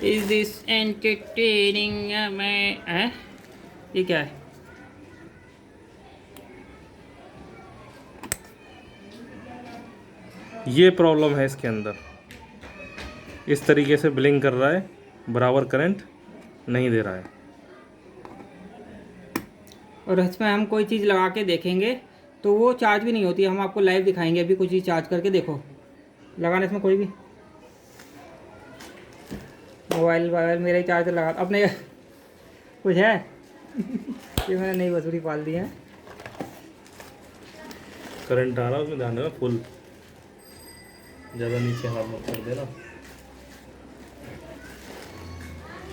Is this entertaining? मैं है ये क्या है? ये प्रॉब्लम है इसके अंदर, इस तरीके से ब्लिंक कर रहा है, बराबर करंट नहीं दे रहा है। और इसमें हम कोई चीज़ लगा के देखेंगे तो वो चार्ज भी नहीं होती। हम आपको लाइव दिखाएंगे अभी कोई चीज़ चार्ज करके, देखो लगाने इसमें कोई भी मोबाइल वाइल मेरा ही चार्जर लगा अपने कुछ है ये मैंने नई बसूरी पाल दी है। करंट आ रहा है उसमें, ध्यान देना फुल, ज़्यादा नीचे हाथ मत कर देना,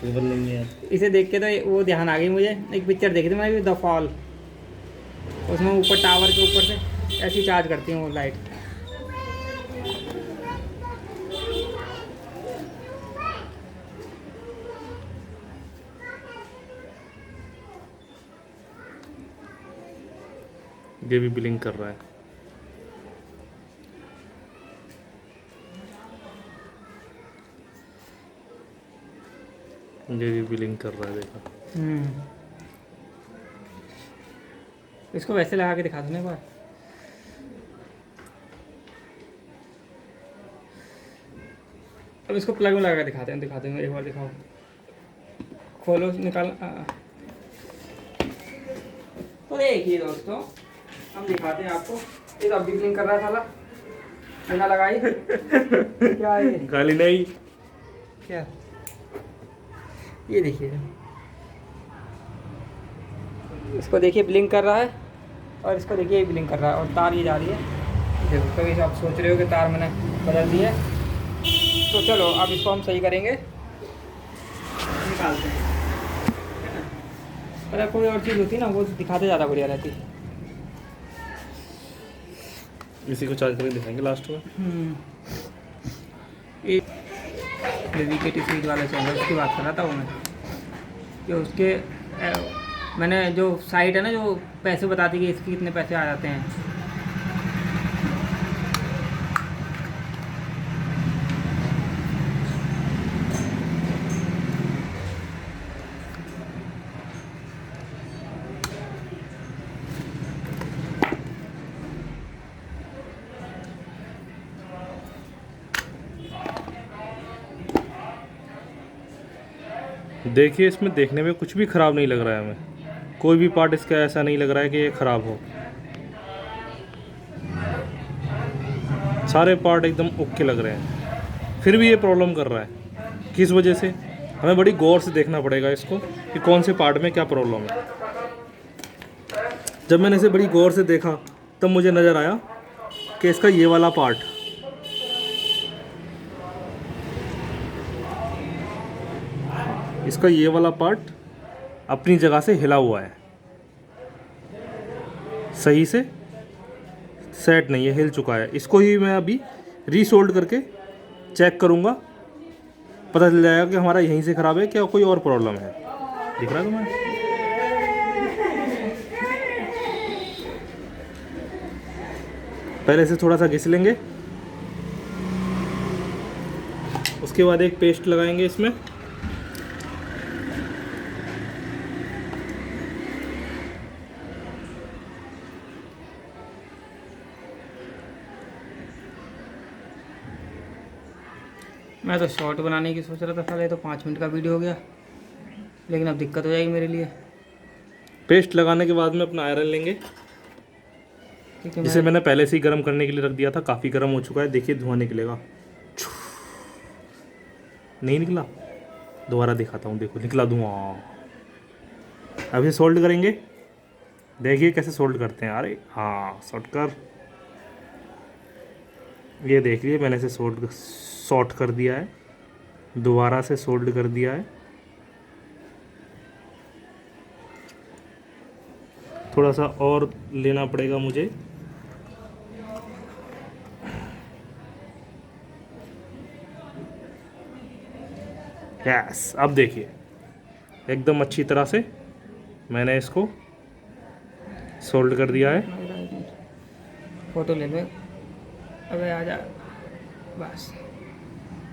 केबल नहीं है। इसे देख के तो वो ध्यान आ गई मुझे, एक पिक्चर देखी थी मैंने द फॉल, उसमें ऊपर टावर के ऊपर से ऐसी चार्ज करती हूँ वो लाइट। ये भी ब्लिंक कर रहा है। ये भी ब्लिंक कर रहा है, देखा। इसको वैसे लगा के दिखा दो ना एक बार। अब इसको प्लग में लगा के दिखाते हैं एक बार, दिखाओ, खोलो निकाल। तो देखिए दोस्तों, हम दिखाते हैं आपको। ये तो अब भी ब्लिंक कर रहा है साला, बिना लगाई। क्या है ये? गाली नहीं। क्या ये देखिए, इसको देखिए ब्लिंक कर रहा है, और इसको देखिए ये ब्लिंक कर रहा है, और तार ये जा रही है। देखो कभी आप सोच रहे हो कि तार मैंने बदल दी है, तो चलो अब इसको हम सही करेंगे, निकालते हैं। अगर कोई और चीज़ होती ना वो दिखाते ज़्यादा बढ़िया रहती। इसी को चार्ज करके दिखाएंगे लास्ट में। एक डेडिकेटेड सीट वाला चैनल उसकी बात कर रहा था वो मैं, कि उसके मैंने जो साइट है ना जो पैसे बताती है कि इसके कितने पैसे आ जाते हैं। देखिए इसमें देखने में कुछ भी ख़राब नहीं लग रहा है हमें, कोई भी पार्ट इसका ऐसा नहीं लग रहा है कि ये ख़राब हो। सारे पार्ट एकदम ओके लग रहे हैं, फिर भी ये प्रॉब्लम कर रहा है। किस वजह से, हमें बड़ी गौर से देखना पड़ेगा इसको कि कौन से पार्ट में क्या प्रॉब्लम है। जब मैंने इसे बड़ी गौर से देखा तब मुझे नज़र आया कि इसका ये वाला पार्ट, इसका ये वाला पार्ट अपनी जगह से हिला हुआ है, सही से सेट नहीं है, हिल चुका है। इसको ही मैं अभी रीसोल्ड करके चेक करूँगा, पता चल जाएगा कि हमारा यहीं से ख़राब है क्या कोई और प्रॉब्लम है। दिख रहा है तुम्हें? पहले से थोड़ा सा घिस लेंगे, उसके बाद एक पेस्ट लगाएंगे इसमें। मैं तो शॉर्ट बनाने की सोच रहा था, साला ये तो 5 मिनट का वीडियो हो गया, लेकिन अब दिक्कत हो जाएगी मेरे लिए। पेस्ट लगाने के बाद में अपना आयरन लेंगे, ठीक है। जिसे मैंने पहले से ही गर्म करने के लिए रख दिया था, काफ़ी गर्म हो चुका है। देखिए धुआं निकलेगा, नहीं निकला, दोबारा दिखाता हूँ, देखो निकला धुआं। अब ये सोल्ड करेंगे, देखिए कैसे सोल्ड करते हैं। अरे हाँ, शॉर्ट कर, ये देख लिए मैंने इसे शॉर्ट कर दिया है, दोबारा से सोल्ड कर दिया है। थोड़ा सा और लेना पड़ेगा मुझे। यस, अब देखिए एकदम अच्छी तरह से मैंने इसको सोल्ड कर दिया है। फोटो ले लो, अबे आ जा, बस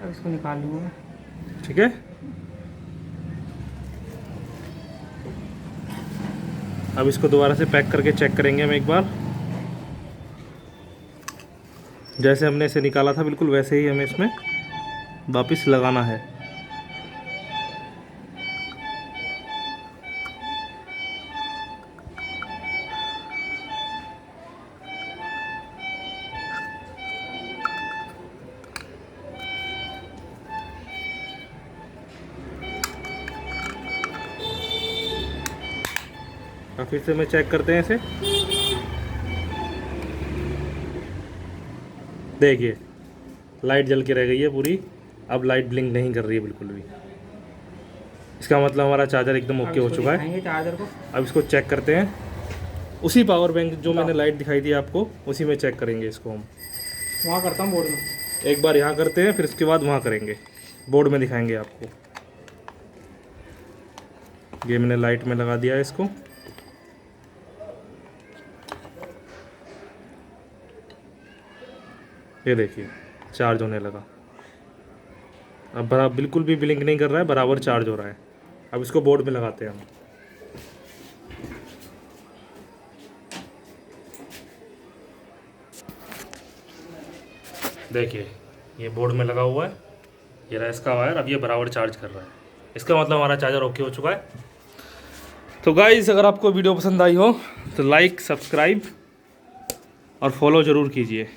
अब इसको निकाल लूँगा मैं। ठीक है। अब इसको दोबारा से पैक करके चेक करेंगे हम एक बार। जैसे हमने इसे निकाला था बिल्कुल वैसे ही हमें इसमें वापस लगाना है। अब फिर से मैं चेक करते हैं इसे। देखिए लाइट जल के रह गई है पूरी, अब लाइट ब्लिंक नहीं कर रही है बिल्कुल भी। इसका मतलब हमारा चार्जर एकदम ओके हो चुका है। चार्जर को अब इसको चेक करते हैं, उसी पावर बैंक जो मैंने लाइट दिखाई थी आपको उसी में चेक करेंगे इसको हम। वहाँ करता हूँ बोर्ड में, एक बार यहाँ करते हैं फिर उसके बाद वहाँ करेंगे, बोर्ड में दिखाएंगे आपको। ये मैंने लाइट में लगा दिया है इसको। ये देखिए चार्ज होने लगा। अब बराबर बिल्कुल भी ब्लिंक नहीं कर रहा है, बराबर चार्ज हो रहा है। अब इसको बोर्ड में लगाते हैं हम। देखिए ये बोर्ड में लगा हुआ है, ये रहा इसका वायर। अब ये बराबर चार्ज कर रहा है, इसका मतलब हमारा चार्जर ओके हो चुका है। तो गाइस अगर आपको वीडियो पसंद आई हो तो लाइक, सब्सक्राइब और फॉलो ज़रूर कीजिए।